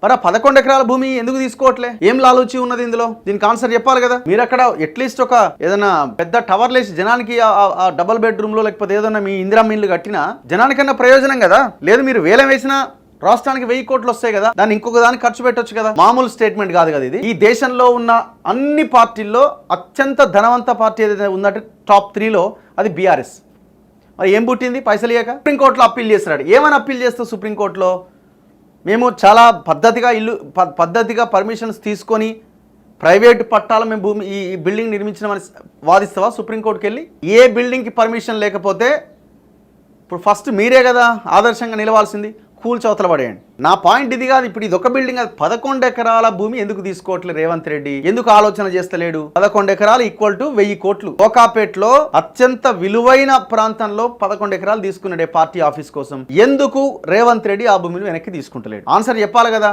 మరి 11 ఎకరాల భూమి ఎందుకు తీసుకోవట్లే? ఏం లాలూచి ఉన్నది ఇందులో? దీనికి ఆన్సర్ చెప్పాలి కదా. మీరు అక్కడ అట్లీస్ట్ ఒక ఏదైనా పెద్ద టవర్ లేసి జనానికి ఆ డబుల్ బెడ్రూమ్ లో లేకపోతే ఏదైనా మీ ఇందిరమ్మ ఇల్లు కట్టినా జనానికన్నా ప్రయోజనం కదా. లేదు మీరు వేలం వేసినా రాష్ట్రానికి 1000 కోట్లు వస్తాయి కదా, దాన్ని ఇంకొక దానికి ఖర్చు పెట్టొచ్చు కదా. మామూలు స్టేట్మెంట్ కాదు కదా ఇది. ఈ దేశంలో ఉన్న అన్ని పార్టీల్లో అత్యంత ధనవంత పార్టీ ఏదైతే ఉందంటే టాప్ 3లో అది బీఆర్ఎస్. మరి ఏం పుట్టింది? పైసలు ఇయ్యక సుప్రీంకోర్టులో అప్పీల్ చేస్తున్నాడు. ఏమని అప్పీల్ చేస్తావు సుప్రీంకోర్టులో? మేము చాలా పద్ధతిగా పర్మిషన్స్ తీసుకొని ప్రైవేట్ పట్టాల మేము భూమి ఈ బిల్డింగ్ నిర్మించినామని వాదిస్తావా సుప్రీంకోర్టుకి వెళ్ళి? ఏ బిల్డింగ్కి పర్మిషన్ లేకపోతే ఇప్పుడు ఫస్ట్ మీరే కదా ఆదర్శంగా నిలవాల్సింది, కూల్చవతల పడేయండి. నా పాయింట్ ఇది కాదు. ఇప్పుడు ఇది ఒక బిల్డింగ్, 11 ఎకరాల భూమి ఎందుకు తీసుకోవట్లేదు రేవంత్ రెడ్డి? ఎందుకు ఆలోచన చేస్తలేడు? 11 ఎకరాలు ఈక్వల్ టు 1000 కోట్లు. కోకాపేట్లో అత్యంత విలువైన ప్రాంతంలో 11 ఎకరాలు తీసుకున్నాడే పార్టీ ఆఫీస్ కోసం. ఎందుకు రేవంత్ రెడ్డి ఆ భూమిని వెనక్కి తీసుకుంటలేడు? ఆన్సర్ చెప్పాలి కదా.